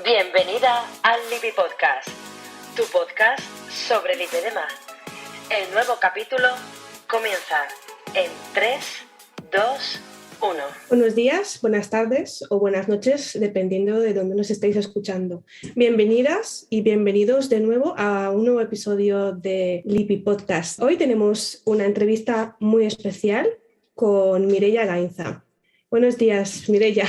Bienvenida al Lipi Podcast, tu podcast sobre lipedema. El nuevo capítulo comienza en 3, 2, 1. Buenos días, buenas tardes o buenas noches, dependiendo de dónde nos estéis escuchando. Bienvenidas y bienvenidos de nuevo a un nuevo episodio de Lipi Podcast. Hoy tenemos una entrevista muy especial con Mireia Gainza. Buenos días, Mireia.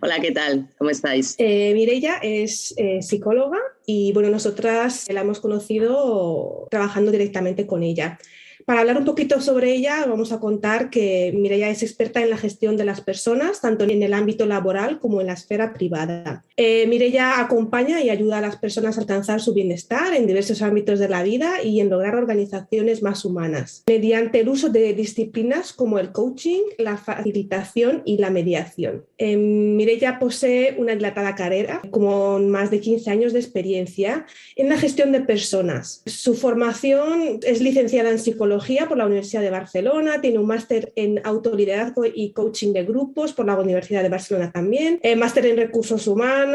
Hola, ¿qué tal? ¿Cómo estáis? Mireia es psicóloga y nosotras la hemos conocido trabajando directamente con ella. Para hablar un poquito sobre ella, vamos a contar que Mireia es experta en la gestión de las personas, tanto en el ámbito laboral como en la esfera privada. Mireia acompaña y ayuda a las personas a alcanzar su bienestar en diversos ámbitos de la vida y en lograr organizaciones más humanas, mediante el uso de disciplinas como el coaching, la facilitación y la mediación. Mireia posee una dilatada carrera, con más de 15 años de experiencia en la gestión de personas. Su formación es licenciada en psicología por la Universidad de Barcelona, tiene un máster en autoliderazgo y coaching de grupos por la Universidad de Barcelona también, máster en recursos humanos.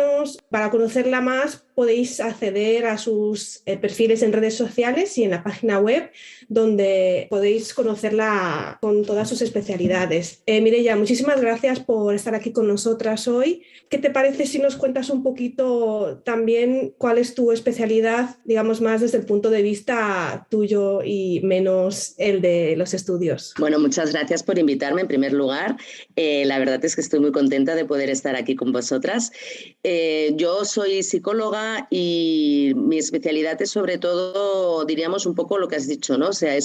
Para conocerla más podéis acceder a sus perfiles en redes sociales y en la página web, donde podéis conocerla con todas sus especialidades. Mireia, muchísimas gracias por estar aquí con nosotras hoy. ¿Qué te parece si nos cuentas un poquito también cuál es tu especialidad, digamos más desde el punto de vista tuyo y menos el de los estudios? Bueno, muchas gracias por invitarme en primer lugar. La verdad es que estoy muy contenta de poder estar aquí con vosotras. Yo soy psicóloga y mi especialidad es sobre todo, diríamos, un poco lo que has dicho, ¿no? O sea,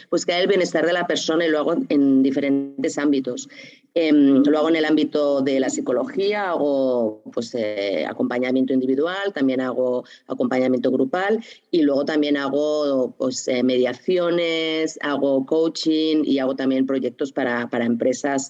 buscar el bienestar de la persona y lo hago en diferentes ámbitos. Lo hago en el ámbito de la psicología, hago acompañamiento individual, también hago acompañamiento grupal y luego también hago mediaciones, hago coaching y hago también proyectos para empresas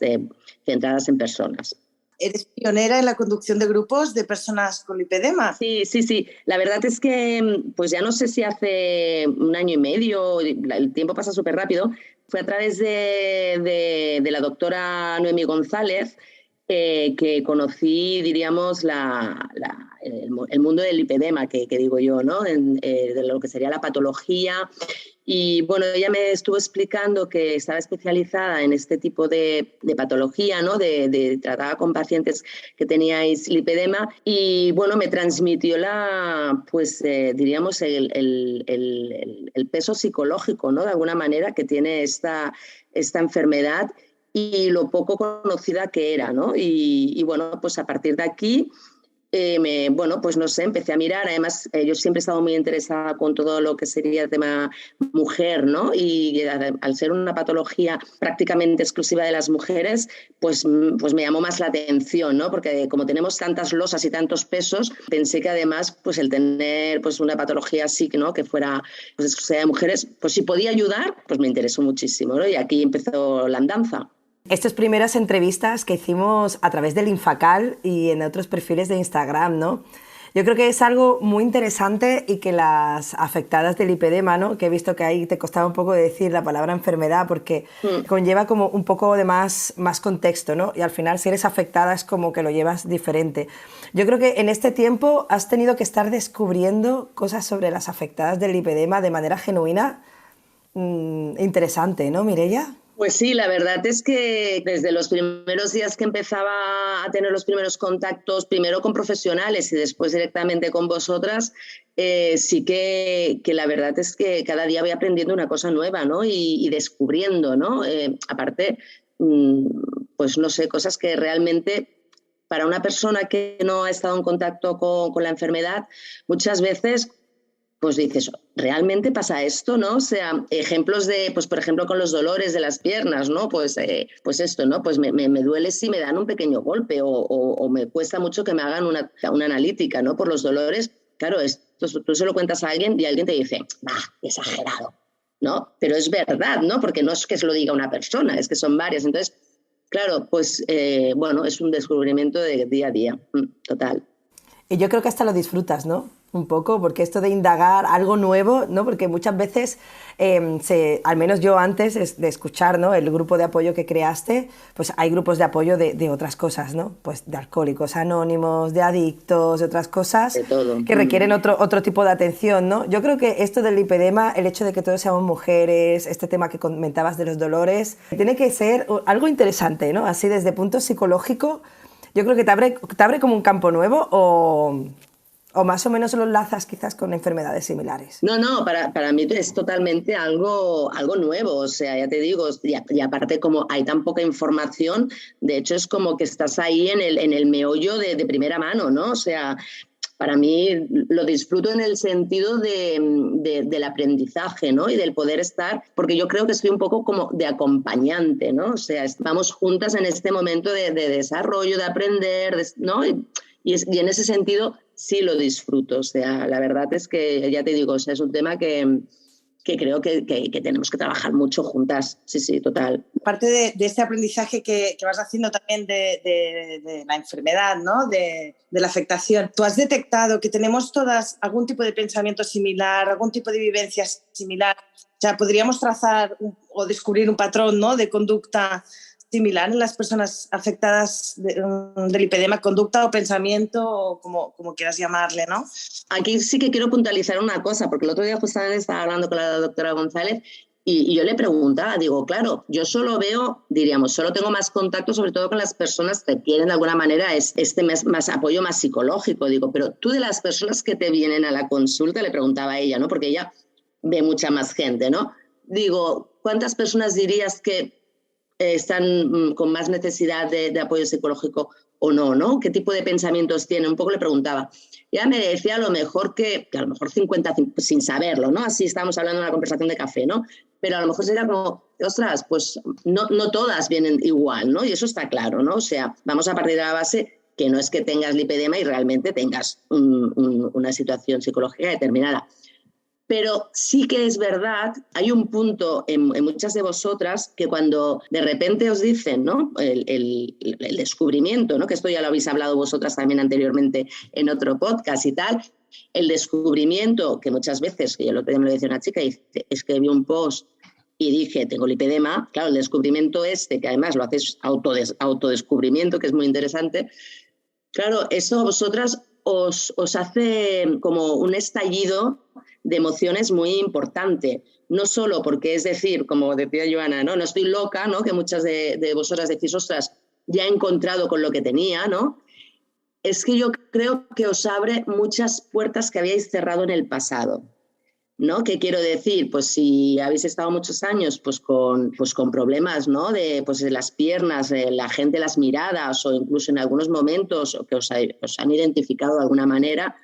centradas en personas. ¿Eres pionera en la conducción de grupos de personas con lipedema? Sí. La verdad es que pues ya no sé si hace un año y medio, el tiempo pasa súper rápido. Fue a través de la doctora Noemí González que conocí, diríamos, el mundo del lipedema, que digo yo, ¿no? De lo que sería la patología. Y bueno, ella me estuvo explicando que estaba especializada en este tipo de patología, ¿no? Trataba con pacientes que teníais lipedema y bueno, me transmitió diríamos el peso psicológico, ¿no? De alguna manera que tiene esta enfermedad y lo poco conocida que era, ¿no? Y bueno, pues a partir de aquí empecé a mirar. Además, yo siempre he estado muy interesada con todo lo que sería el tema mujer, ¿no? Y al ser una patología prácticamente exclusiva de las mujeres, pues me llamó más la atención, ¿no? Porque como tenemos tantas losas y tantos pesos, pensé que además pues el tener pues una patología así, ¿no? Que fuera pues exclusiva de mujeres, pues si podía ayudar, pues me interesó muchísimo, ¿no? Y aquí empezó la andanza. Estas primeras entrevistas que hicimos a través del Infacal y en otros perfiles de Instagram, ¿no? Yo creo que es algo muy interesante y que las afectadas del lipedema, ¿no? Que he visto que ahí te costaba un poco de decir la palabra enfermedad porque conlleva como un poco de más contexto, ¿no? Y al final si eres afectada es como que lo llevas diferente. Yo creo que en este tiempo has tenido que estar descubriendo cosas sobre las afectadas del lipedema de manera genuina, interesante, ¿no, Mireia? Pues sí, la verdad es que desde los primeros días que empezaba a tener los primeros contactos, primero con profesionales y después directamente con vosotras, sí que la verdad es que cada día voy aprendiendo una cosa nueva, ¿no? Y descubriendo, ¿no? Aparte, pues no sé, cosas que realmente para una persona que no ha estado en contacto con la enfermedad, muchas veces pues dices, ¿realmente pasa esto, no? O sea, ejemplos de, pues por ejemplo, con los dolores de las piernas, ¿no? Pues esto, ¿no? Pues me duele si me dan un pequeño golpe o me cuesta mucho que me hagan una analítica, ¿no? Por los dolores. Claro, esto tú se lo cuentas a alguien y alguien te dice, exagerado, ¿no? Pero es verdad, ¿no? Porque no es que se lo diga una persona, es que son varias. Entonces, claro, pues es un descubrimiento de día a día, total. Y yo creo que hasta lo disfrutas, ¿no? un poco, porque esto de indagar algo nuevo, ¿no? Porque muchas veces, al menos yo antes de escuchar, ¿no?, el grupo de apoyo que creaste, pues hay grupos de apoyo de otras cosas, ¿no? Pues de alcohólicos anónimos, de adictos, de otras cosas De todo. que requieren otro tipo de atención, ¿no? Yo creo que esto del lipedema, el hecho de que todos seamos mujeres, este tema que comentabas de los dolores, tiene que ser algo interesante, ¿no? Así desde punto psicológico, yo creo que te abre como un campo nuevo o más o menos lo enlazas quizás con enfermedades similares. No, para mí es totalmente algo nuevo, o sea, ya te digo, y aparte como hay tan poca información, de hecho es como que estás ahí en el meollo de primera mano, ¿no? O sea, para mí lo disfruto en el sentido del aprendizaje, ¿no? Y del poder estar, porque yo creo que soy un poco como de acompañante, ¿no? O sea, vamos juntas en este momento de desarrollo, de aprender, ¿no? Y en ese sentido sí lo disfruto. O sea, la verdad es que, ya te digo, o sea, es un tema que creo que tenemos que trabajar mucho juntas. Sí, total. Parte de este aprendizaje que vas haciendo también de la enfermedad, ¿no? De la afectación, ¿tú has detectado que tenemos todas algún tipo de pensamiento similar, algún tipo de vivencia similar? O sea, podríamos trazar o descubrir un patrón, ¿no?, de conducta similar en las personas afectadas del lipedema, conducta o pensamiento, o como quieras llamarle, ¿no? Aquí sí que quiero puntualizar una cosa, porque el otro día justamente estaba hablando con la doctora González y yo le preguntaba, digo, claro, yo solo tengo más contacto sobre todo con las personas que tienen de alguna manera más apoyo más psicológico, digo, pero tú de las personas que te vienen a la consulta, le preguntaba a ella, ¿no?, porque ella ve mucha más gente, ¿no? Digo, ¿cuántas personas dirías que están con más necesidad de apoyo psicológico o no, ¿no? ¿Qué tipo de pensamientos tienen? Un poco le preguntaba. Ya me decía a lo mejor que a lo mejor 50, sin saberlo, ¿no? Así estamos hablando de una conversación de café, ¿no? Pero a lo mejor sería como, ostras, pues no todas vienen igual, ¿no? Y eso está claro, ¿no? O sea, vamos a partir de la base que no es que tengas lipedema y realmente tengas una situación psicológica determinada. Pero sí que es verdad, hay un punto en muchas de vosotras que cuando de repente os dicen, ¿no?, el descubrimiento, ¿no?, que esto ya lo habéis hablado vosotras también anteriormente en otro podcast y tal, el descubrimiento que muchas veces, que yo el otro día me lo decía una chica, y dice, es que vi un post y dije, tengo lipedema, claro, el descubrimiento que además lo haces autodescubrimiento, que es muy interesante, claro, eso a vosotras os hace como un estallido de emociones muy importante, no solo porque, es decir, como decía Joana, no estoy loca, ¿no?, que muchas de vosotras decís, ostras, ya he encontrado con lo que tenía, ¿no? Es que yo creo que os abre muchas puertas que habíais cerrado en el pasado, ¿no? ¿Qué quiero decir? Pues si habéis estado muchos años pues con problemas, ¿no?, de las piernas, la gente, las miradas, o incluso en algunos momentos que os han identificado de alguna manera,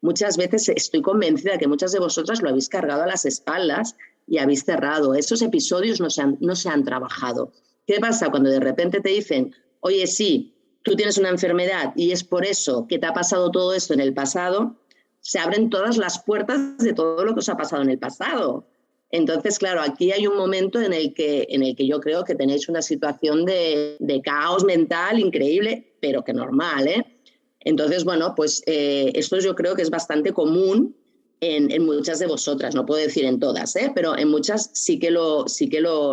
muchas veces estoy convencida que muchas de vosotras lo habéis cargado a las espaldas y habéis cerrado. Esos episodios no se han trabajado. ¿Qué pasa cuando de repente te dicen, oye, sí, tú tienes una enfermedad y es por eso que te ha pasado todo esto en el pasado? Se abren todas las puertas de todo lo que os ha pasado en el pasado. Entonces, claro, aquí hay un momento en el que yo creo que tenéis una situación de caos mental increíble, pero que normal, ¿eh? Entonces, bueno, pues esto yo creo que es bastante común en muchas de vosotras, no puedo decir en todas, pero en muchas sí que lo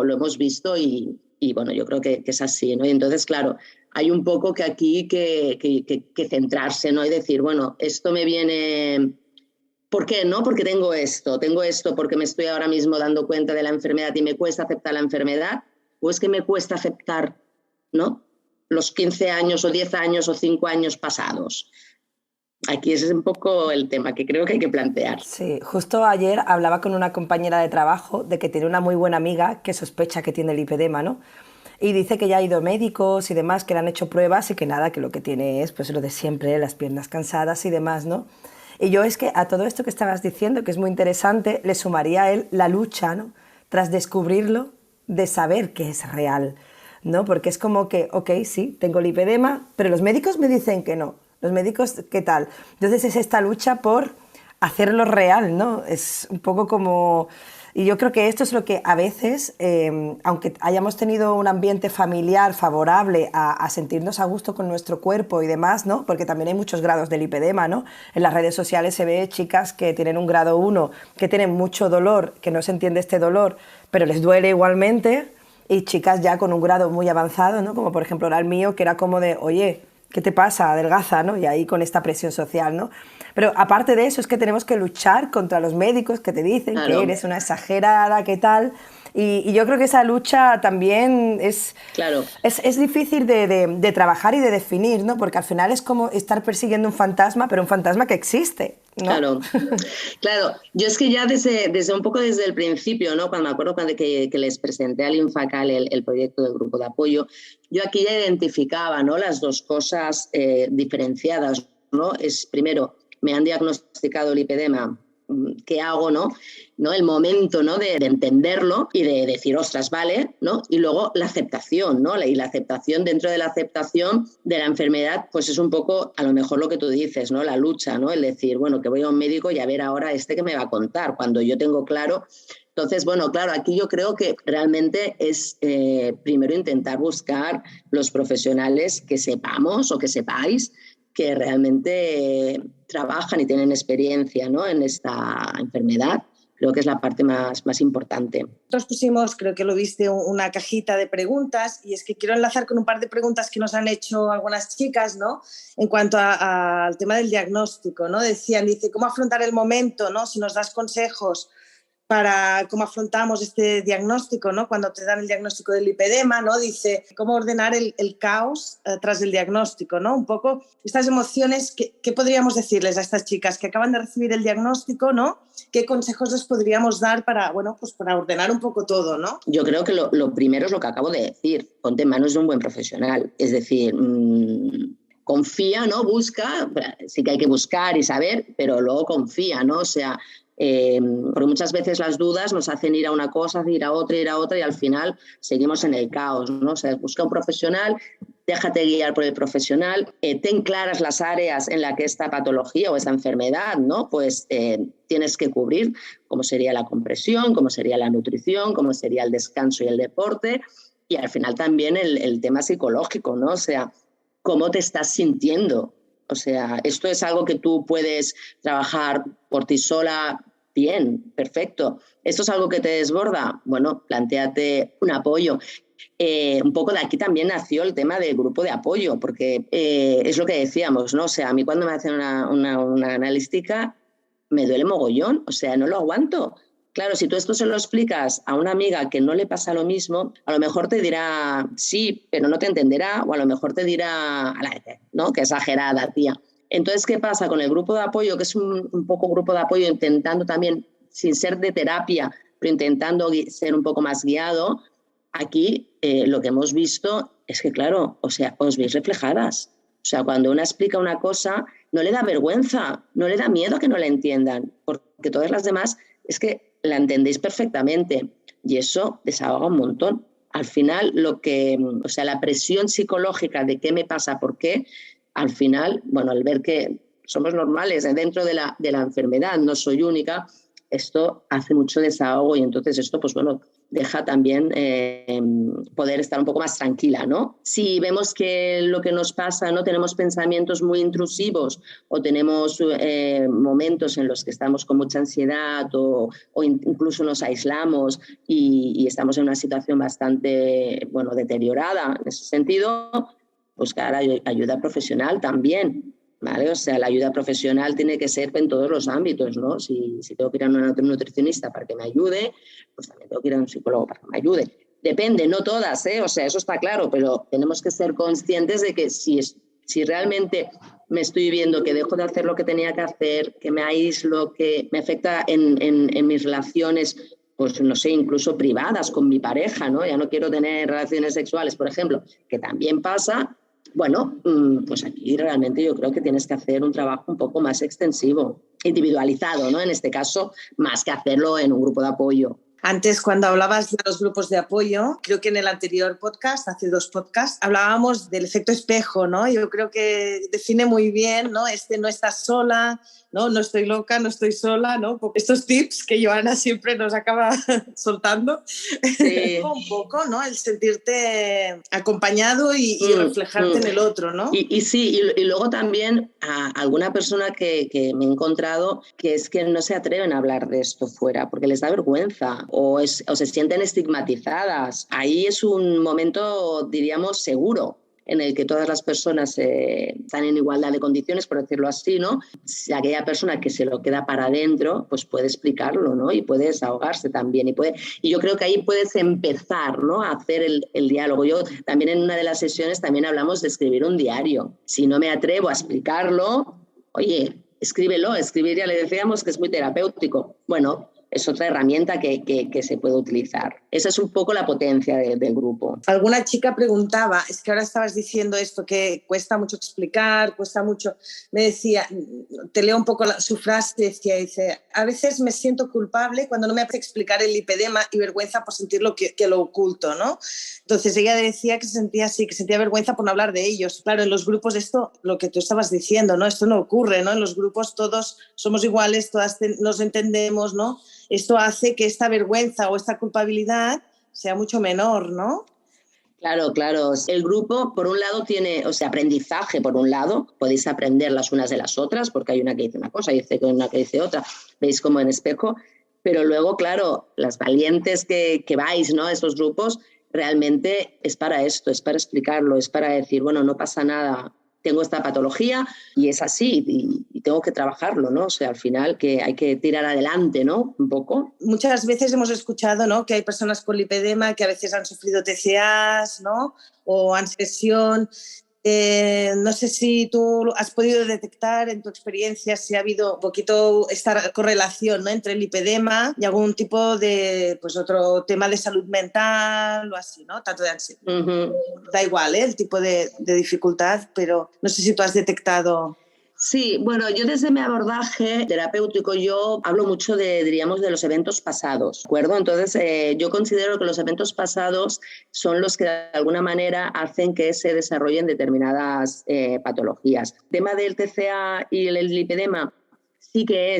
hemos visto y bueno, yo creo que es así, ¿no? Y entonces, claro, hay un poco que aquí que centrarse, ¿no? Y decir, bueno, esto me viene... ¿Por qué? No porque tengo esto porque me estoy ahora mismo dando cuenta de la enfermedad y me cuesta aceptar la enfermedad, o es que me cuesta aceptar, ¿no?, los 15 años o 10 años o 5 años pasados. Aquí ese es un poco el tema que creo que hay que plantear. Sí, justo ayer hablaba con una compañera de trabajo de que tiene una muy buena amiga que sospecha que tiene lipedema, ¿no? Y dice que ya ha ido a médicos y demás, que le han hecho pruebas y que nada, que lo que tiene es pues lo de siempre, las piernas cansadas y demás, ¿no? Y yo es que a todo esto que estabas diciendo, que es muy interesante, le sumaría a él la lucha, ¿no?, tras descubrirlo, de saber que es real, ¿no? Porque es como que, ok, sí, tengo lipedema, pero los médicos me dicen que no. Los médicos, ¿qué tal? Entonces es esta lucha por hacerlo real, ¿no? Es un poco como Y yo creo que esto es lo que a veces, aunque hayamos tenido un ambiente familiar favorable a sentirnos a gusto con nuestro cuerpo y demás, ¿no? Porque también hay muchos grados del lipedema, ¿no? En las redes sociales se ve chicas que tienen un grado 1, que tienen mucho dolor, que no se entiende este dolor, pero les duele igualmente, y chicas ya con un grado muy avanzado, ¿no? Como por ejemplo era el mío, que era como de, oye, ¿qué te pasa? Adelgaza, ¿no? Y ahí con esta presión social, ¿no? Pero aparte de eso es que tenemos que luchar contra los médicos que te dicen que eres una exagerada, ¿qué tal? Y yo creo que esa lucha también es difícil de trabajar y de definir, ¿no? Porque al final es como estar persiguiendo un fantasma, pero un fantasma que existe, ¿no? Claro. Yo es que ya desde un poco desde el principio, ¿no? Cuando me acuerdo que les presenté al Infacal el proyecto del grupo de apoyo, yo aquí ya identificaba, ¿no? Las dos cosas diferenciadas, ¿no? Es primero, me han diagnosticado lipedema, ¿qué hago, no? El momento, ¿no? de entenderlo y de decir, ostras, vale, ¿no? Y luego la aceptación, ¿no? Y la aceptación, dentro de la aceptación de la enfermedad, pues es un poco, a lo mejor lo que tú dices, ¿no? La lucha, ¿no? El decir, bueno, que voy a un médico y a ver ahora que me va a contar, cuando yo tengo claro. Entonces, bueno, claro, aquí yo creo que realmente es primero intentar buscar los profesionales que sepamos o que sepáis que realmente trabajan y tienen experiencia, ¿no? En esta enfermedad. Creo que es la parte más importante. Nosotros pusimos, creo que lo viste, una cajita de preguntas, y es que quiero enlazar con un par de preguntas que nos han hecho algunas chicas, ¿no? En cuanto al tema del diagnóstico, ¿no? Dice, ¿cómo afrontar el momento, ¿no? Si nos das consejos para cómo afrontamos este diagnóstico, ¿no? Cuando te dan el diagnóstico del lipedema, ¿no? Dice, cómo ordenar el caos tras el diagnóstico, ¿no? Un poco estas emociones, ¿qué podríamos decirles a estas chicas que acaban de recibir el diagnóstico, ¿no? ¿Qué consejos les podríamos dar para, bueno, pues para ordenar un poco todo, ¿no? Yo creo que lo primero es lo que acabo de decir, ponte en manos de un buen profesional, es decir, confía, ¿no? Busca, sí que hay que buscar y saber, pero luego confía, ¿no? O sea, porque muchas veces las dudas nos hacen ir a una cosa, ir a otra y al final seguimos en el caos, ¿no? O sea, busca un profesional, déjate guiar por el profesional, ten claras las áreas en las que esta patología o esta enfermedad, ¿no? Pues tienes que cubrir, como sería la compresión, como sería la nutrición, como sería el descanso y el deporte, y al final también el tema psicológico, ¿no? O sea, cómo te estás sintiendo. O sea, esto es algo que tú puedes trabajar por ti sola, bien, perfecto. ¿Esto es algo que te desborda? Bueno, plantéate un apoyo. Un poco de aquí también nació el tema del grupo de apoyo, porque es lo que decíamos, ¿no? O sea, a mí cuando me hacen una analítica me duele mogollón, o sea, no lo aguanto. Claro, si tú esto se lo explicas a una amiga que no le pasa lo mismo, a lo mejor te dirá sí, pero no te entenderá, o a lo mejor te dirá, ¿no? Qué exagerada, tía. Entonces, ¿qué pasa con el grupo de apoyo? Que es un poco grupo de apoyo intentando también, sin ser de terapia, pero intentando ser un poco más guiado. Aquí lo que hemos visto es que, claro, o sea, os veis reflejadas. O sea, cuando una explica una cosa, no le da vergüenza, no le da miedo a que no la entiendan, porque todas las demás es que la entendéis perfectamente y eso desahoga un montón. Al final, la presión psicológica de qué me pasa, por qué, al final, bueno, al ver que somos normales dentro de la enfermedad, no soy única, esto hace mucho desahogo y entonces esto, pues bueno, deja también poder estar un poco más tranquila, ¿no? Si vemos que lo que nos pasa, no tenemos pensamientos muy intrusivos o tenemos momentos en los que estamos con mucha ansiedad o incluso nos aislamos y estamos en una situación bastante, bueno, deteriorada en ese sentido, buscar ayuda profesional también. ¿Vale? O sea, la ayuda profesional tiene que ser en todos los ámbitos, ¿no? Si tengo que ir a una nutricionista para que me ayude, pues también tengo que ir a un psicólogo para que me ayude. Depende, no todas, ¿eh? O sea, eso está claro, pero tenemos que ser conscientes de que si realmente me estoy viendo que dejo de hacer lo que tenía que hacer, que me aíslo, que me afecta en mis relaciones, pues no sé, incluso privadas con mi pareja, ¿no? Ya no quiero tener relaciones sexuales, por ejemplo, que también pasa. Bueno, pues aquí realmente yo creo que tienes que hacer un trabajo un poco más extensivo, individualizado, ¿no? En este caso, más que hacerlo en un grupo de apoyo. Antes, cuando hablabas de los grupos de apoyo, creo que en el anterior podcast, hace 2 podcasts, hablábamos del efecto espejo, ¿no? Yo creo que define muy bien, ¿no? No estás sola, ¿no? No estoy loca, no estoy sola, ¿no? Estos tips que Joana siempre nos acaba soltando. Sí. Un poco, ¿no? El sentirte acompañado y reflejarte en el otro, ¿no? Y sí, y luego también a alguna persona que me he encontrado que es que no se atreven a hablar de esto fuera porque les da vergüenza o se sienten estigmatizadas. Ahí es un momento, diríamos, seguro, en el que todas las personas están en igualdad de condiciones, por decirlo así, ¿no? Si aquella persona que se lo queda para adentro, pues puede explicarlo, ¿no? Y puede desahogarse también. Y yo creo que ahí puedes empezar, ¿no? A hacer el diálogo. Yo también en una de las sesiones también hablamos de escribir un diario. Si no me atrevo a explicarlo, oye, escríbelo. Escribir, ya le decíamos que es muy terapéutico. Bueno, es otra herramienta que se puede utilizar. Esa es un poco la potencia del grupo. Alguna chica preguntaba, es que ahora estabas diciendo esto, que cuesta mucho explicar, cuesta mucho. Me decía, te leo un poco su frase, dice, a veces me siento culpable cuando no me hace explicar el lipedema y vergüenza por sentir que lo oculto, ¿no? Entonces ella decía que se sentía así, que sentía vergüenza por no hablar de ellos. Claro, en los grupos esto, lo que tú estabas diciendo, ¿no? Esto no ocurre, ¿no? En los grupos todos somos iguales, todas nos entendemos, ¿no? Esto hace que esta vergüenza o esta culpabilidad sea mucho menor, ¿no? Claro, claro. El grupo, por un lado, tiene, aprendizaje, por un lado, podéis aprender las unas de las otras, porque hay una que dice una cosa y una que dice otra, veis como en espejo, pero luego, claro, las valientes que vais, ¿no? A esos grupos, realmente es para esto, es para explicarlo, es para decir, bueno, no pasa nada, tengo esta patología y es así y tengo que trabajarlo, ¿no? O sea, al final que hay que tirar adelante, ¿no? Un poco. Muchas veces hemos escuchado, ¿no? Que hay personas con lipedema que a veces han sufrido TCAs, ¿no? O ansiedad. No sé si tú has podido detectar en tu experiencia si ha habido un poquito esta correlación, ¿no? Entre el lipedema y algún tipo de, pues otro tema de salud mental o así, ¿no? Tanto de ansiedad. Uh-huh. Da igual, el tipo de dificultad, pero no sé si tú has detectado. Sí, bueno, yo desde mi abordaje terapéutico yo hablo mucho diríamos, de los eventos pasados, ¿de acuerdo? Entonces, yo considero que los eventos pasados son los que de alguna manera hacen que se desarrollen determinadas patologías. El tema del TCA y el lipedema sí que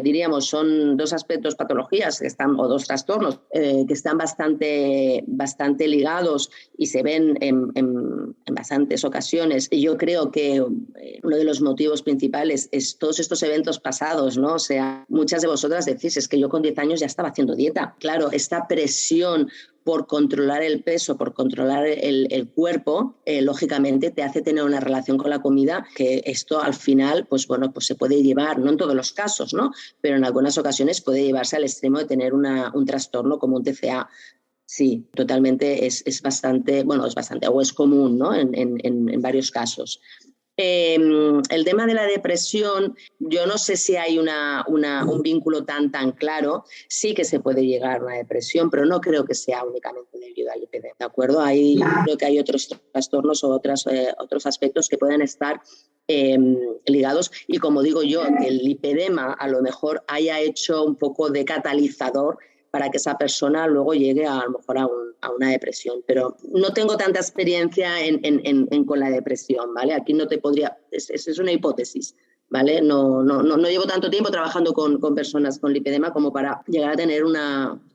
diríamos, son 2 aspectos, patologías que están, o 2 trastornos que están bastante ligados y se ven en bastantes ocasiones. Y yo creo que uno de los motivos principales es todos estos eventos pasados, ¿no? O sea, muchas de vosotras decís, es que yo con 10 años ya estaba haciendo dieta. Claro, esta presión por controlar el peso, por controlar el cuerpo, lógicamente te hace tener una relación con la comida que esto al final, pues bueno, pues se puede llevar, no en todos los casos, ¿no? Pero en algunas ocasiones puede llevarse al extremo de tener un trastorno como un TCA. Sí, totalmente es bastante, bueno, o es común, ¿no? En varios casos. El tema de la depresión, yo no sé si hay un vínculo tan claro. Sí que se puede llegar a una depresión, pero no creo que sea únicamente debido al lipedema, ¿de acuerdo? Creo que hay otros trastornos o otros aspectos que pueden estar ligados y como digo yo, que el lipedema a lo mejor haya hecho un poco de catalizador para que esa persona luego llegue a lo mejor a una depresión. Pero no tengo tanta experiencia con la depresión, ¿vale? Aquí no te podría... Es una hipótesis, ¿vale? No llevo tanto tiempo trabajando con personas con lipedema como para llegar a tener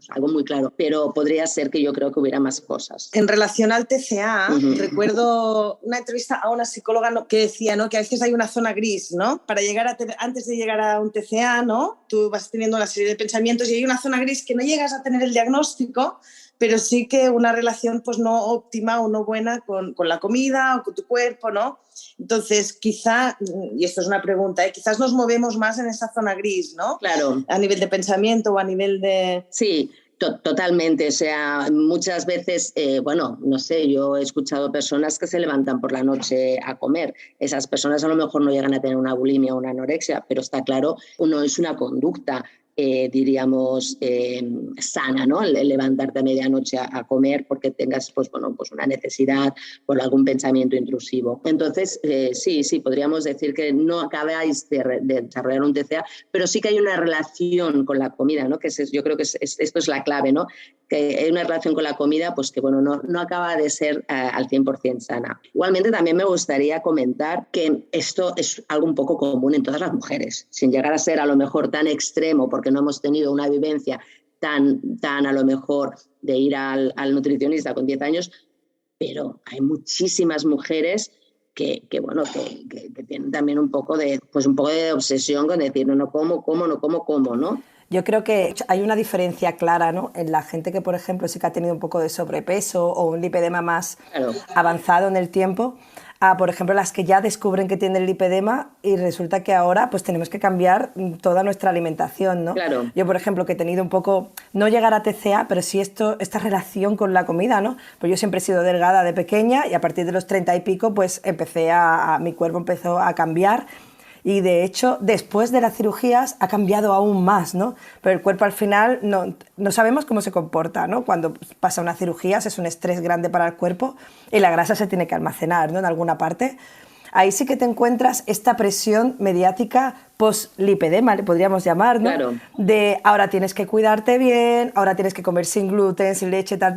algo muy claro, pero podría ser que yo creo que hubiera más cosas. En relación al TCA, recuerdo una entrevista a una psicóloga que decía, ¿no? Que a veces hay una zona gris, ¿no? Para llegar antes de llegar a un TCA, ¿no? Tú vas teniendo una serie de pensamientos y hay una zona gris que no llegas a tener el diagnóstico, pero sí que una relación pues no óptima o no buena con la comida o con tu cuerpo, ¿no? Entonces, quizá, y esto es una pregunta, quizás nos movemos más en esa zona gris, ¿no? Claro. A nivel de pensamiento o a nivel de... Sí, totalmente. O sea, muchas veces, bueno, no sé, yo he escuchado personas que se levantan por la noche a comer. Esas personas a lo mejor no llegan a tener una bulimia o una anorexia, pero está claro, uno es una conducta. diríamos, sana, ¿no? El levantarte a medianoche a comer porque tengas pues una necesidad por algún pensamiento intrusivo. Entonces, sí, podríamos decir que no acabáis de desarrollar un TCA, pero sí que hay una relación con la comida, ¿no? Yo creo que esto es la clave, ¿no? Que hay una relación con la comida pues que no acaba de ser al 100% sana. Igualmente también me gustaría comentar que esto es algo un poco común en todas las mujeres, sin llegar a ser a lo mejor tan extremo, porque no hemos tenido una vivencia tan a lo mejor de ir al nutricionista con 10 años, pero hay muchísimas mujeres que tienen también un poco de obsesión con decir no como, ¿no? Yo creo que hay una diferencia clara, ¿no? En la gente que, por ejemplo, sí que ha tenido un poco de sobrepeso o un lipedema más avanzado en el tiempo, a, por ejemplo, las que ya descubren que tienen lipedema y resulta que ahora pues tenemos que cambiar toda nuestra alimentación, ¿no? Claro. Yo, por ejemplo, que he tenido un poco, no llegar a TCA, pero sí esta relación con la comida, ¿no? Pues yo siempre he sido delgada de pequeña y a partir de los 30 y pico pues mi cuerpo empezó a cambiar. Y de hecho, después de las cirugías ha cambiado aún más, ¿no? Pero el cuerpo al final no sabemos cómo se comporta, ¿no? Cuando pasa una cirugía es un estrés grande para el cuerpo y la grasa se tiene que almacenar, ¿no? En alguna parte. Ahí sí que te encuentras esta presión mediática post-lipedema, le podríamos llamar, ¿no? Claro. De ahora tienes que cuidarte bien, ahora tienes que comer sin gluten, sin leche, tal.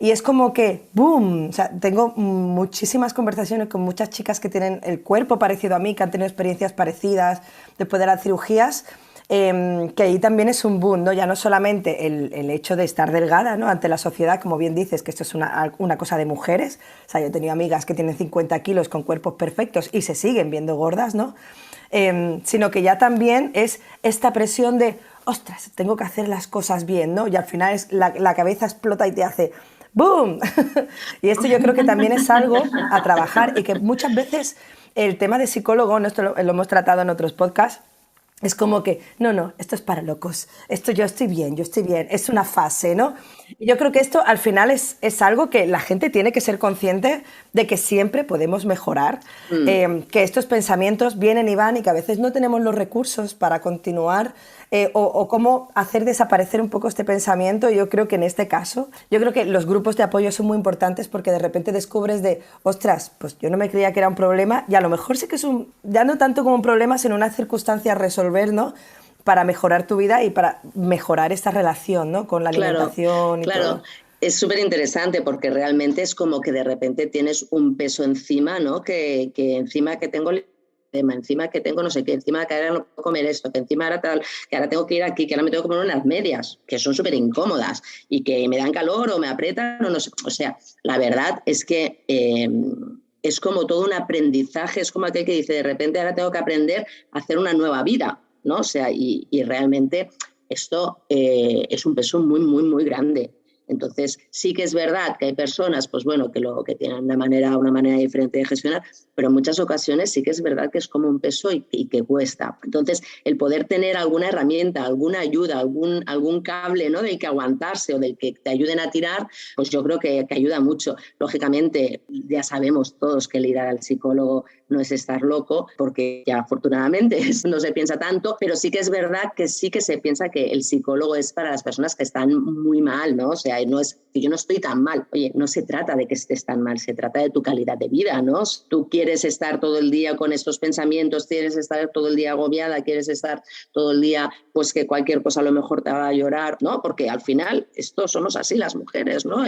Y es como que, ¡boom! O sea, tengo muchísimas conversaciones con muchas chicas que tienen el cuerpo parecido a mí, que han tenido experiencias parecidas después de las cirugías, que ahí también es un boom, ¿no? Ya no solamente el hecho de estar delgada, ¿no? Ante la sociedad, como bien dices, que esto es una cosa de mujeres. O sea, yo he tenido amigas que tienen 50 kilos con cuerpos perfectos y se siguen viendo gordas, ¿no? Sino que ya también es esta presión de, ostras, tengo que hacer las cosas bien, ¿no? Y al final la cabeza explota y te hace ¡boom! Y esto yo creo que también es algo a trabajar y que muchas veces el tema de psicólogo, ¿no? Esto lo hemos tratado en otros podcasts, es como que, no, esto es para locos, esto yo estoy bien, es una fase, ¿no? Y yo creo que esto al final es algo que la gente tiene que ser consciente de que siempre podemos mejorar, que estos pensamientos vienen y van y que a veces no tenemos los recursos para continuar o cómo hacer desaparecer un poco este pensamiento. Yo creo que en este caso, yo creo que los grupos de apoyo son muy importantes porque de repente descubres ostras, pues yo no me creía que era un problema y a lo mejor sí que es ya no tanto como un problema, sino una circunstancia a resolver, ¿no? Para mejorar tu vida y para mejorar esta relación, ¿no? Con la alimentación y todo. Es súper interesante porque realmente es como que de repente tienes un peso encima, ¿no? Que encima que tengo encima que tengo no sé qué, encima que ahora no puedo comer esto, que encima ahora tal, que ahora tengo que ir aquí, que ahora me tengo que poner unas medias, que son súper incómodas y que me dan calor o me aprietan o no sé. O sea, la verdad es que es como todo un aprendizaje, es como aquel que dice, de repente ahora tengo que aprender a hacer una nueva vida, ¿no? O sea, y realmente esto es un peso muy, muy, muy grande. Entonces, sí que es verdad que hay personas, pues bueno, que tienen una manera diferente de gestionar, pero en muchas ocasiones sí que es verdad que es como un peso y que cuesta. Entonces, el poder tener alguna herramienta, alguna ayuda, algún cable, ¿no? Del que aguantarse o del que te ayuden a tirar, pues yo creo que ayuda mucho. Lógicamente, ya sabemos todos que el ir al psicólogo no es estar loco, porque ya afortunadamente no se piensa tanto, pero sí que es verdad que sí que se piensa que el psicólogo es para las personas que están muy mal, ¿no? O sea, no es que yo no estoy tan mal. Oye, no se trata de que estés tan mal, se trata de tu calidad de vida, ¿no? Tú quieres estar todo el día con estos pensamientos, quieres estar todo el día agobiada, quieres estar todo el día, pues que cualquier cosa a lo mejor te haga llorar, ¿no? Porque al final esto somos así las mujeres, ¿no?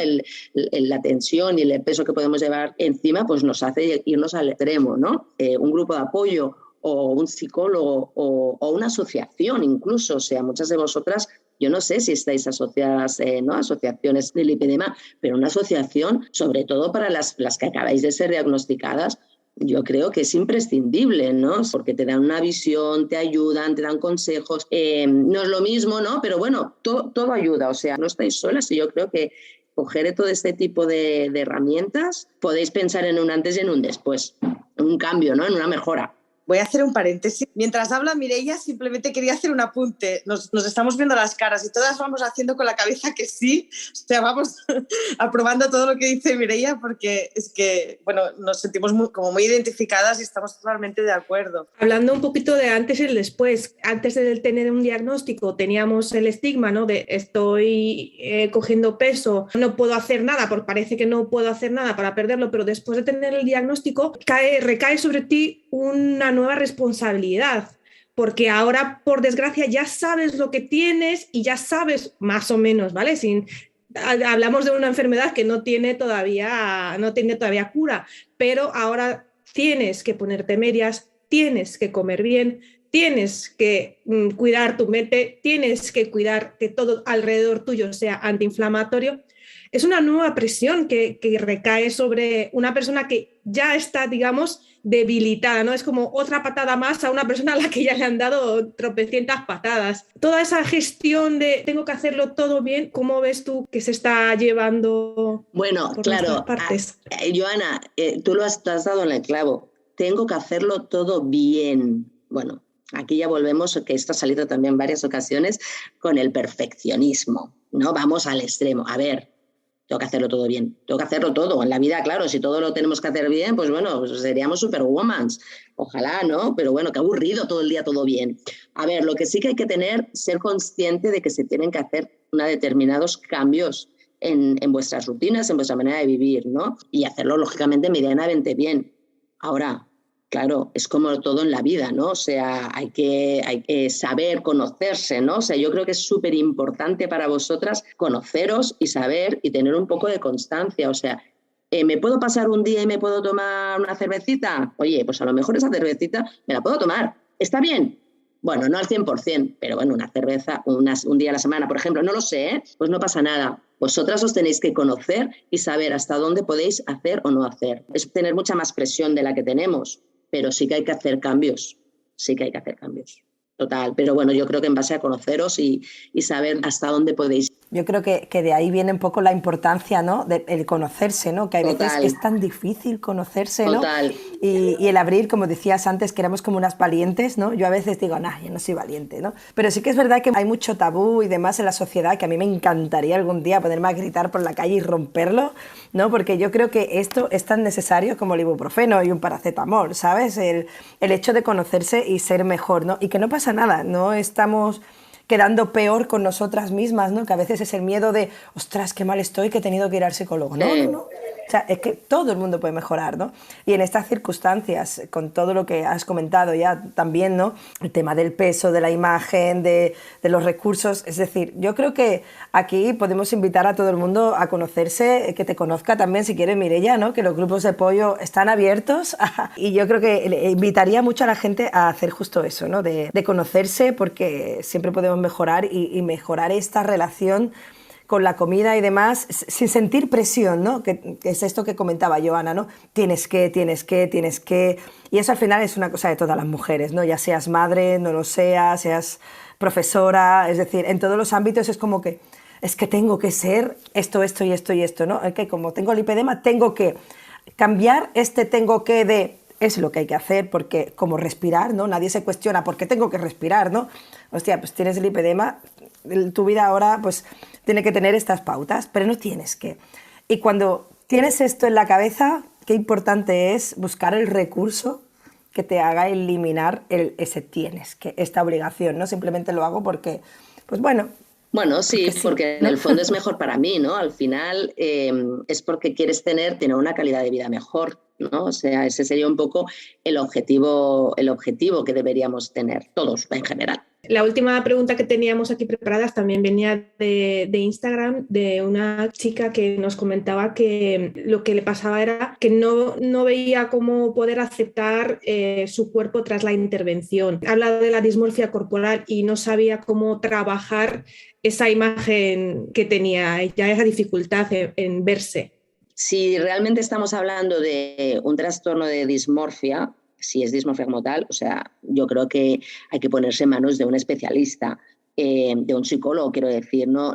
La tensión y el peso que podemos llevar encima pues nos hace irnos al extremo, ¿no? Un grupo de apoyo o un psicólogo o una asociación incluso, o sea, muchas de vosotras, yo no sé si estáis asociadas, ¿no? Asociaciones del lipedema, pero una asociación, sobre todo para las que acabáis de ser diagnosticadas, yo creo que es imprescindible, ¿no? Porque te dan una visión, te ayudan, te dan consejos. No es lo mismo, ¿no? Pero bueno, todo ayuda, o sea, no estáis solas y yo creo que coger todo este tipo de herramientas, podéis pensar en un antes y en un después, en un cambio, ¿no? En una mejora. Voy a hacer un paréntesis. Mientras habla Mireia, simplemente quería hacer un apunte. Nos estamos viendo las caras y todas vamos haciendo con la cabeza que sí. O sea, vamos aprobando todo lo que dice Mireia porque es que, bueno, nos sentimos como muy identificadas y estamos totalmente de acuerdo. Hablando un poquito de antes y el después. Antes de tener un diagnóstico teníamos el estigma, ¿no? De estoy cogiendo peso, no puedo hacer nada, porque parece que no puedo hacer nada para perderlo, pero después de tener el diagnóstico recae sobre ti una nueva responsabilidad, porque ahora, por desgracia, ya sabes lo que tienes y ya sabes más o menos, ¿vale? Hablamos de una enfermedad que no tiene todavía cura, pero ahora tienes que ponerte medias, tienes que comer bien, tienes que cuidar tu mente, tienes que cuidar que todo alrededor tuyo sea antiinflamatorio. Es una nueva presión que recae sobre una persona que ya está, digamos, debilitada, ¿no? Es como otra patada más a una persona a la que ya le han dado tropecientas patadas. Toda esa gestión de tengo que hacerlo todo bien, ¿cómo ves tú que se está llevando? Bueno, por claro, partes? Joana, tú lo has dado en el clavo. Tengo que hacerlo todo bien. Bueno, aquí ya volvemos, que esto ha salido también en varias ocasiones, con el perfeccionismo, ¿no? Vamos al extremo. A ver, tengo que hacerlo todo bien, tengo que hacerlo todo. En la vida, claro, si todo lo tenemos que hacer bien, pues bueno, pues seríamos superwomans. Ojalá, ¿no? Pero bueno, qué aburrido todo el día todo bien. A ver, lo que sí que hay que ser consciente de que se tienen que hacer determinados cambios en vuestras rutinas, en vuestra manera de vivir, ¿no? Y hacerlo, lógicamente, medianamente bien. Ahora, claro, es como todo en la vida, ¿no? O sea, hay que saber conocerse, ¿no? O sea, yo creo que es súper importante para vosotras conoceros y saber y tener un poco de constancia. O sea, ¿me puedo pasar un día y me puedo tomar una cervecita? Oye, pues a lo mejor esa cervecita me la puedo tomar. ¿Está bien? Bueno, no al 100%, pero bueno, una cerveza un día a la semana, por ejemplo, no lo sé, ¿eh? Pues no pasa nada. Vosotras os tenéis que conocer y saber hasta dónde podéis hacer o no hacer. Es tener mucha más presión de la que tenemos, pero sí que hay que hacer cambios, total. Pero bueno, yo creo que en base a conoceros y saber hasta dónde podéis. Yo creo que de ahí viene un poco la importancia, ¿no? El conocerse, ¿no? Que hay veces es tan difícil conocerse, ¿no? Total. Y el abrir, como decías antes, que éramos como unas valientes, ¿no? Yo a veces digo, yo no soy valiente, ¿no? Pero sí que es verdad que hay mucho tabú y demás en la sociedad que a mí me encantaría algún día ponerme a gritar por la calle y romperlo, ¿no? Porque yo creo que esto es tan necesario como el ibuprofeno y un paracetamol, ¿sabes? El hecho de conocerse y ser mejor, ¿no? Y que no pasa nada, no estamos quedando peor con nosotras mismas, ¿no? Que a veces es el miedo de, ostras, qué mal estoy, que he tenido que ir al psicólogo. No, no, no. O sea, es que todo el mundo puede mejorar, ¿no? Y en estas circunstancias, con todo lo que has comentado ya también, ¿no? El tema del peso, de la imagen, de los recursos. Es decir, yo creo que aquí podemos invitar a todo el mundo a conocerse, que te conozca también, si quiere, Mireia, ¿no? Que los grupos de apoyo están abiertos. Y yo creo que le invitaría mucho a la gente a hacer justo eso, ¿no? De conocerse, porque siempre podemos mejorar y mejorar esta relación con la comida y demás, sin sentir presión, ¿no? Que es esto que comentaba Joana, ¿no? Tienes que... Y eso al final es una cosa de todas las mujeres, ¿no? Ya seas madre, no lo seas profesora, es decir, en todos los ámbitos es como que es que tengo que ser esto y esto, ¿no? Es que como tengo lipedema, tengo que cambiar tengo que de... Es lo que hay que hacer, porque como respirar, ¿no? Nadie se cuestiona por qué tengo que respirar, ¿no? Hostia, pues tienes el lipedema, tu vida ahora pues tiene que tener estas pautas, pero no tienes que. Y cuando tienes esto en la cabeza, qué importante es buscar el recurso que te haga eliminar ese tienes, que esta obligación, no simplemente lo hago porque, pues bueno. Bueno, sí, porque en el fondo es mejor para mí, ¿no? Al final es porque quieres tener una calidad de vida mejor, ¿no? O sea, ese sería un poco el objetivo que deberíamos tener todos en general. La última pregunta que teníamos aquí preparadas también venía de Instagram, de una chica que nos comentaba que lo que le pasaba era que no veía cómo poder aceptar su cuerpo tras la intervención. Habla de la dismorfia corporal y no sabía cómo trabajar esa imagen que tenía, ya esa dificultad en verse. Si realmente estamos hablando de un trastorno de dismorfia, si es dismorfia como tal, o sea, yo creo que hay que ponerse en manos de un especialista, de un psicólogo, quiero decir. No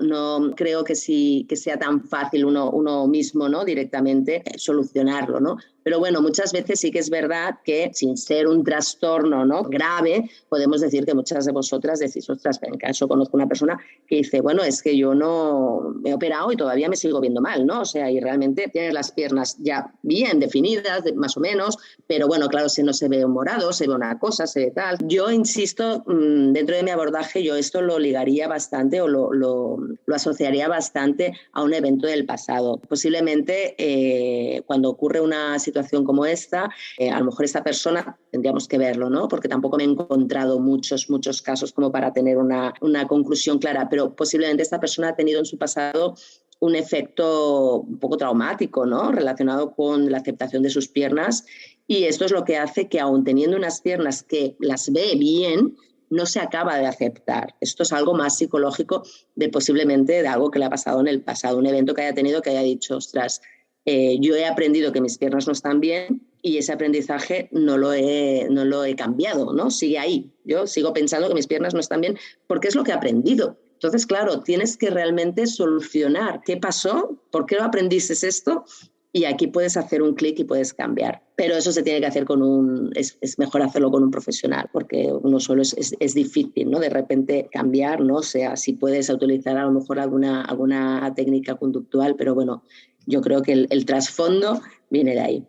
creo que sea tan fácil uno mismo, ¿no? Directamente solucionarlo, ¿no? Pero bueno, muchas veces sí que es verdad que sin ser un trastorno, ¿no?, grave, podemos decir que muchas de vosotras decís, ostras, en caso conozco una persona que dice, bueno, es que yo no me he operado y todavía me sigo viendo mal, ¿no? O sea, y realmente tienes las piernas ya bien definidas, más o menos, pero bueno, claro, si no se ve un morado, se ve una cosa, se ve tal. Yo insisto, dentro de mi abordaje, yo esto lo ligaría bastante o lo asociaría bastante a un evento del pasado. Posiblemente cuando ocurre una situación como esta, a lo mejor esta persona tendríamos que verlo, ¿no? Porque tampoco me he encontrado muchos casos como para tener una conclusión clara, pero posiblemente esta persona ha tenido en su pasado un efecto un poco traumático, ¿no?, relacionado con la aceptación de sus piernas, y esto es lo que hace que, aun teniendo unas piernas que las ve bien, no se acaba de aceptar. Esto es algo más psicológico de posiblemente de algo que le ha pasado en el pasado, un evento que haya tenido que haya dicho, ostras, yo he aprendido que mis piernas no están bien y ese aprendizaje no lo he cambiado, ¿no? Sigue ahí. Yo sigo pensando que mis piernas no están bien porque es lo que he aprendido. Entonces, claro, tienes que realmente solucionar qué pasó, por qué no aprendiste esto, y aquí puedes hacer un clic y puedes cambiar. Pero eso se tiene que hacer es mejor hacerlo con un profesional, porque uno solo es difícil, ¿no?, de repente cambiar, ¿no? O sea, si puedes utilizar a lo mejor alguna técnica conductual, pero bueno, yo creo que el trasfondo viene de ahí.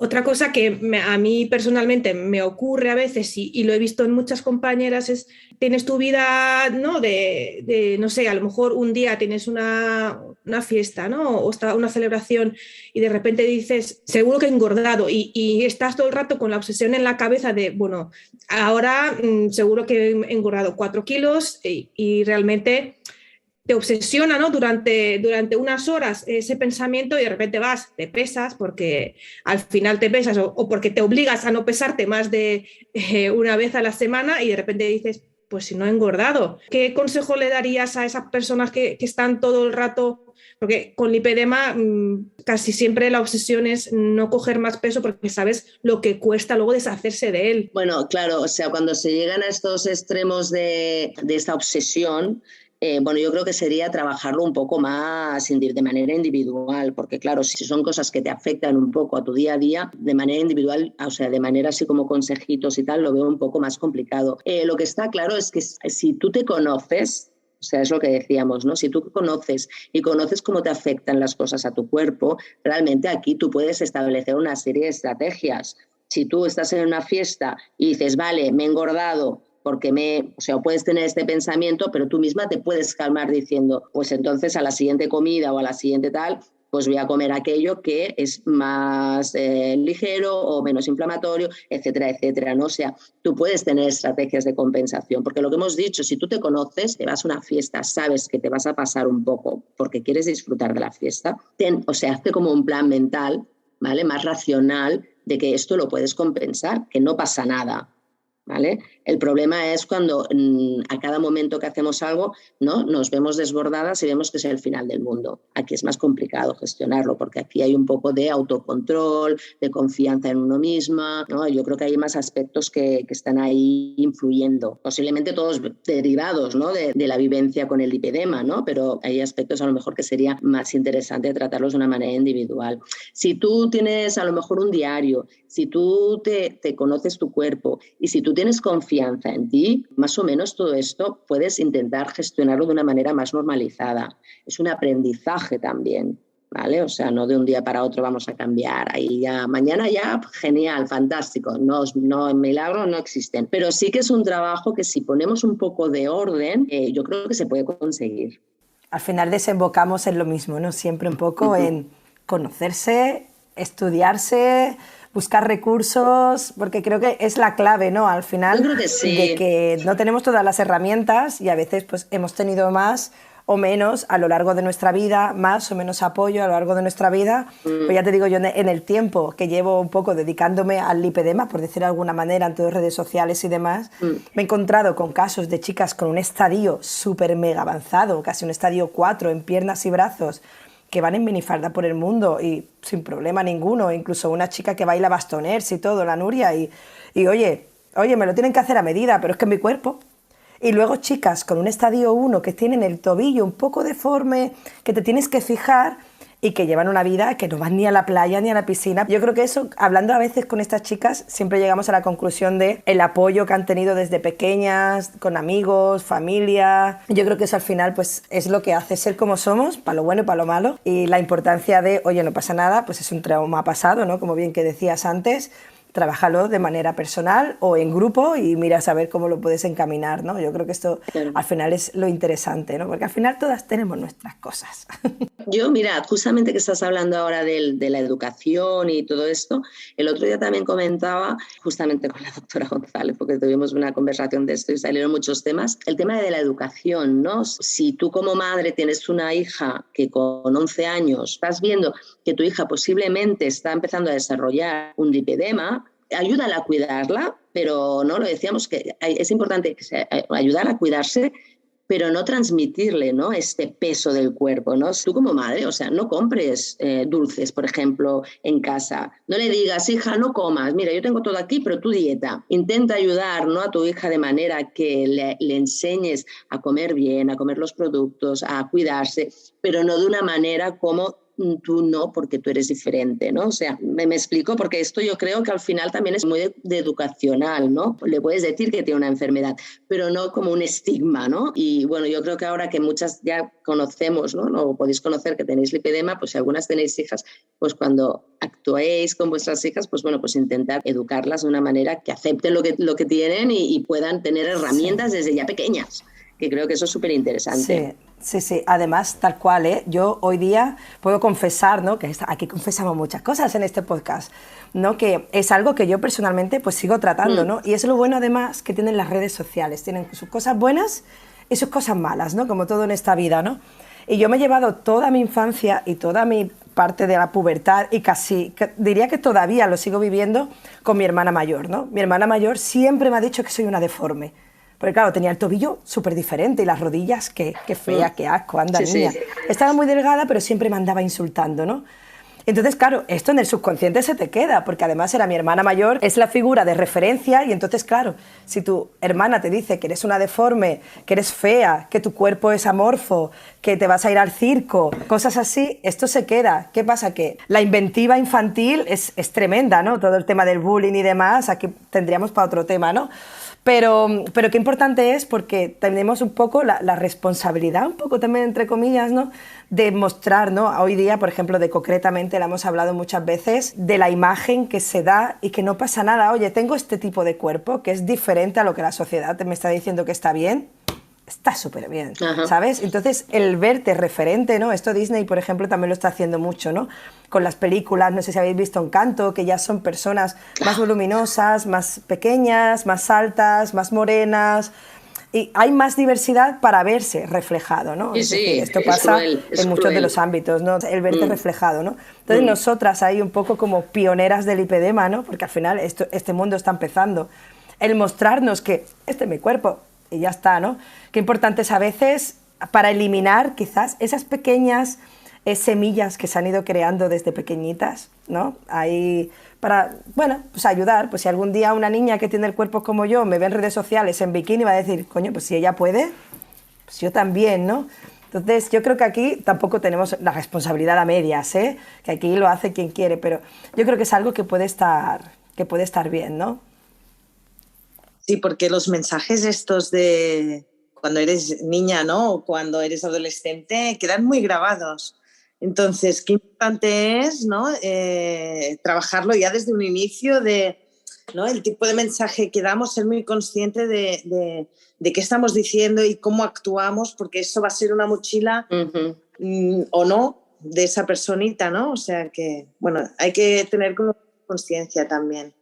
Otra cosa que a mí personalmente me ocurre a veces y lo he visto en muchas compañeras es, tienes tu vida, ¿no?, no sé, a lo mejor un día tienes una fiesta, ¿no?, o está una celebración y de repente dices, seguro que he engordado y estás todo el rato con la obsesión en la cabeza de, bueno, ahora seguro que he engordado 4 kilos y realmente te obsesiona, ¿no?, durante unas horas ese pensamiento y de repente vas, te pesas porque al final te pesas o porque te obligas a no pesarte más de una vez a la semana y de repente dices, pues si no he engordado. ¿Qué consejo le darías a esas personas que están todo el rato? Porque con lipedema casi siempre la obsesión es no coger más peso porque sabes lo que cuesta luego deshacerse de él. Bueno, claro, o sea, cuando se llegan a estos extremos de esta obsesión, bueno, yo creo que sería trabajarlo un poco más de manera individual, porque claro, si son cosas que te afectan un poco a tu día a día, de manera individual, o sea, de manera así como consejitos y tal, lo veo un poco más complicado. Lo que está claro es que si tú te conoces, o sea, es lo que decíamos, ¿no? Si tú conoces y conoces cómo te afectan las cosas a tu cuerpo, realmente aquí tú puedes establecer una serie de estrategias. Si tú estás en una fiesta y dices, vale, me he engordado, porque o sea, puedes tener este pensamiento, pero tú misma te puedes calmar diciendo, pues entonces a la siguiente comida o a la siguiente tal, pues voy a comer aquello que es más ligero o menos inflamatorio, etcétera, etcétera, ¿no? O sea, tú puedes tener estrategias de compensación, porque lo que hemos dicho, si tú te conoces, te vas a una fiesta, sabes que te vas a pasar un poco porque quieres disfrutar de la fiesta, o sea, hazte como un plan mental, ¿vale?, más racional de que esto lo puedes compensar, que no pasa nada, ¿vale? El problema es cuando a cada momento que hacemos algo, ¿no?, nos vemos desbordadas y vemos que es el final del mundo. Aquí es más complicado gestionarlo porque aquí hay un poco de autocontrol, de confianza en uno misma, ¿no? Yo creo que hay más aspectos que están ahí influyendo, posiblemente todos derivados, ¿no?, de la vivencia con el lipedema, ¿no? Pero hay aspectos a lo mejor que sería más interesante tratarlos de una manera individual. Si tú tienes a lo mejor un diario, si tú te conoces tu cuerpo y si tú tienes confianza en ti, más o menos todo esto puedes intentar gestionarlo de una manera más normalizada. Es un aprendizaje también, ¿vale? O sea, no de un día para otro vamos a cambiar. Ahí ya, mañana ya, genial, fantástico. No, milagros no existen. Pero sí que es un trabajo que si ponemos un poco de orden, yo creo que se puede conseguir. Al final desembocamos en lo mismo, ¿no? Siempre un poco en conocerse, estudiarse, buscar recursos, porque creo que es la clave, ¿no? Al final, yo creo que sí, de que no tenemos todas las herramientas y a veces pues hemos tenido más o menos a lo largo de nuestra vida, más o menos apoyo a lo largo de nuestra vida. Pues ya te digo yo, en el tiempo que llevo un poco dedicándome al lipedema, por decir de alguna manera, en todas redes sociales y demás, me he encontrado con casos de chicas con un estadio súper mega avanzado, casi un estadio 4 en piernas y brazos, que van en minifalda por el mundo y sin problema ninguno, incluso una chica que baila bastoners y todo, la Nuria, y oye, me lo tienen que hacer a medida, pero es que es mi cuerpo. Y luego chicas con un estadio 1 que tienen el tobillo un poco deforme, que te tienes que fijar y que llevan una vida que no van ni a la playa ni a la piscina. Yo creo que eso, hablando a veces con estas chicas, siempre llegamos a la conclusión de el apoyo que han tenido desde pequeñas, con amigos, familia. Yo creo que eso al final pues, es lo que hace ser como somos, para lo bueno y para lo malo. Y la importancia de, oye, no pasa nada, pues es un trauma pasado, ¿no? Como bien que decías antes, trabájalo de manera personal o en grupo y mira a saber cómo lo puedes encaminar, ¿no? Yo creo que esto al final es lo interesante, ¿no? Porque al final todas tenemos nuestras cosas. Yo, mira, justamente que estás hablando ahora de la educación y todo esto, el otro día también comentaba, justamente con la doctora González, porque tuvimos una conversación de esto y salieron muchos temas, el tema de la educación, ¿no? Si tú como madre tienes una hija que con 11 años estás viendo que tu hija posiblemente está empezando a desarrollar un lipedema, ayúdala a cuidarla, pero no lo decíamos que es importante ayudar a cuidarse, pero no transmitirle, ¿no? Este peso del cuerpo, ¿no? Tú como madre, o sea, no compres dulces, por ejemplo, en casa. No le digas, hija, no comas, mira, yo tengo todo aquí, pero tu dieta. Intenta ayudar, ¿no? A tu hija de manera que le enseñes a comer bien, a comer los productos, a cuidarse, pero no de una manera como tú no, porque tú eres diferente, ¿no? O sea, me explico, porque esto yo creo que al final también es muy de educacional, ¿no? Le puedes decir que tiene una enfermedad, pero no como un estigma, ¿no? Y bueno, yo creo que ahora que muchas ya conocemos, ¿no? O podéis conocer que tenéis lipedema, pues si algunas tenéis hijas, pues cuando actuéis con vuestras hijas, pues bueno, pues intentar educarlas de una manera que acepten lo que tienen y puedan tener herramientas desde ya pequeñas, que creo que eso es súper interesante. Sí. Sí, además, tal cual, ¿eh? Yo hoy día puedo confesar, ¿no? Que aquí confesamos muchas cosas en este podcast, ¿no? Que es algo que yo personalmente pues sigo tratando, ¿no? Y es lo bueno además que tienen las redes sociales, tienen sus cosas buenas y sus cosas malas, ¿no? Como todo en esta vida, ¿no? Y yo me he llevado toda mi infancia y toda mi parte de la pubertad y diría que todavía lo sigo viviendo con mi hermana mayor, ¿no? Mi hermana mayor siempre me ha dicho que soy una deforme. Porque claro, tenía el tobillo súper diferente y las rodillas, qué fea, qué asco, anda niña. Sí. Estaba muy delgada, pero siempre me andaba insultando, ¿no? Entonces, claro, esto en el subconsciente se te queda, porque además era mi hermana mayor, es la figura de referencia, y entonces, claro, si tu hermana te dice que eres una deforme, que eres fea, que tu cuerpo es amorfo, que te vas a ir al circo, cosas así, esto se queda. ¿Qué pasa? Que la inventiva infantil es tremenda, ¿no? Todo el tema del bullying y demás, aquí tendríamos para otro tema, ¿no? Pero qué importante es porque tenemos un poco la responsabilidad, un poco también entre comillas, ¿no? De mostrar, ¿no? Hoy día, por ejemplo, concretamente, la hemos hablado muchas veces, de la imagen que se da y que no pasa nada. Oye, tengo este tipo de cuerpo que es diferente a lo que la sociedad me está diciendo que está bien. Está súper bien, ¿sabes? Entonces, el verte referente, ¿no? Esto Disney, por ejemplo, también lo está haciendo mucho, ¿no? Con las películas, no sé si habéis visto Encanto, que ya son personas más voluminosas, más pequeñas, más altas, más morenas, y hay más diversidad para verse reflejado, ¿no? Sí, sí, esto pasa en muchos de los ámbitos, ¿no? El verte reflejado, ¿no? Entonces, nosotras ahí un poco como pioneras del lipedema, ¿no? Porque al final este mundo está empezando. El mostrarnos que este es mi cuerpo, y ya está, ¿no? Qué importante es a veces para eliminar quizás esas pequeñas semillas que se han ido creando desde pequeñitas, ¿no? Ahí para, bueno, pues ayudar, pues si algún día una niña que tiene el cuerpo como yo me ve en redes sociales en bikini va a decir, coño, pues si ella puede, pues yo también, ¿no? Entonces yo creo que aquí tampoco tenemos la responsabilidad a medias, ¿eh? Que aquí lo hace quien quiere, pero yo creo que es algo que puede estar bien, ¿no? Sí, porque los mensajes estos de cuando eres niña, ¿no? O cuando eres adolescente quedan muy grabados. Entonces, qué importante es, ¿no? Trabajarlo ya desde un inicio, ¿no? El tipo de mensaje que damos, ser muy consciente de qué estamos diciendo y cómo actuamos, porque eso va a ser una mochila o no de esa personita, ¿no? O sea que, bueno, hay que tener como conciencia también.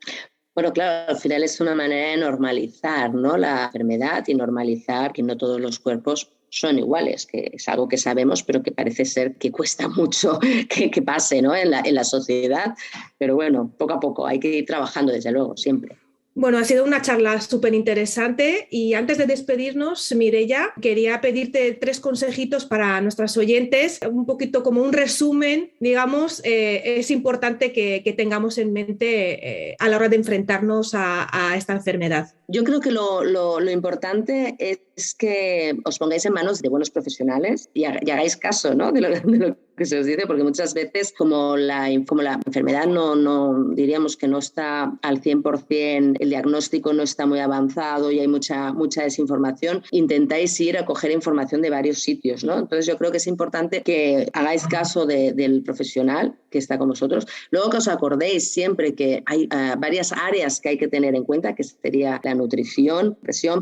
Bueno, claro, al final es una manera de normalizar, ¿no? La enfermedad y normalizar que no todos los cuerpos son iguales, que es algo que sabemos, pero que parece ser que cuesta mucho que pase, ¿no? en la sociedad. Pero bueno, poco a poco hay que ir trabajando, desde luego, siempre. Bueno, ha sido una charla súper interesante y antes de despedirnos, Mireia, quería pedirte 3 consejitos para nuestras oyentes, un poquito como un resumen, digamos, es importante que tengamos en mente a la hora de enfrentarnos a esta enfermedad. Yo creo que lo importante es que os pongáis en manos de buenos profesionales y hagáis caso, ¿no? de lo que se os dice, porque muchas veces como la enfermedad no diríamos que no está al 100%, el diagnóstico no está muy avanzado y hay mucha desinformación, intentáis ir a coger información de varios sitios, ¿no? Entonces yo creo que es importante que hagáis caso del profesional que está con vosotros. Luego que os acordéis siempre que hay varias áreas que hay que tener en cuenta, que sería la nutrición,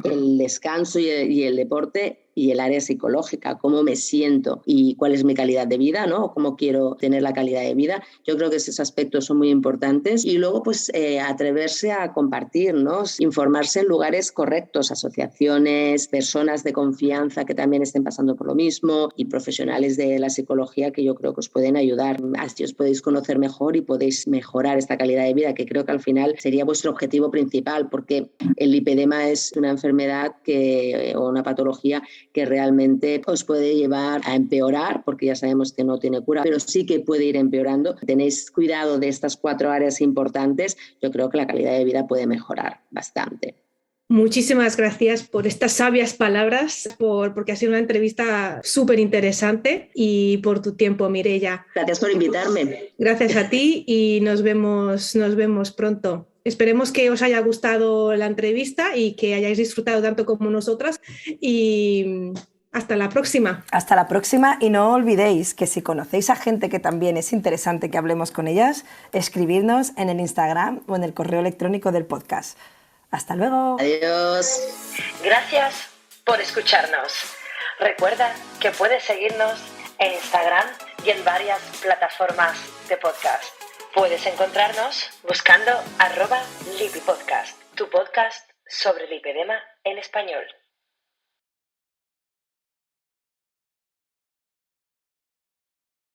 el descanso y el deporte, y el área psicológica, cómo me siento y cuál es mi calidad de vida, ¿no? Cómo quiero tener la calidad de vida. Yo creo que esos aspectos son muy importantes y luego pues atreverse a compartir, ¿no? Informarse en lugares correctos, asociaciones, personas de confianza que también estén pasando por lo mismo y profesionales de la psicología que yo creo que os pueden ayudar. Así os podéis conocer mejor y podéis mejorar esta calidad de vida, que creo que al final sería vuestro objetivo principal, porque el lipedema es una enfermedad o una patología que realmente os puede llevar a empeorar, porque ya sabemos que no tiene cura, pero sí que puede ir empeorando. Tenéis cuidado de estas 4 áreas importantes, yo creo que la calidad de vida puede mejorar bastante. Muchísimas gracias por estas sabias palabras, porque ha sido una entrevista súper interesante y por tu tiempo, Mireia. Gracias por invitarme. Gracias a ti y nos vemos pronto. Esperemos que os haya gustado la entrevista y que hayáis disfrutado tanto como nosotras y hasta la próxima. Hasta la próxima y no olvidéis que si conocéis a gente que también es interesante que hablemos con ellas, escribidnos en el Instagram o en el correo electrónico del podcast. Hasta luego. Adiós. Gracias por escucharnos. Recuerda que puedes seguirnos en Instagram y en varias plataformas de podcast. Puedes encontrarnos buscando @lipipodcast, tu podcast sobre lipedema en español.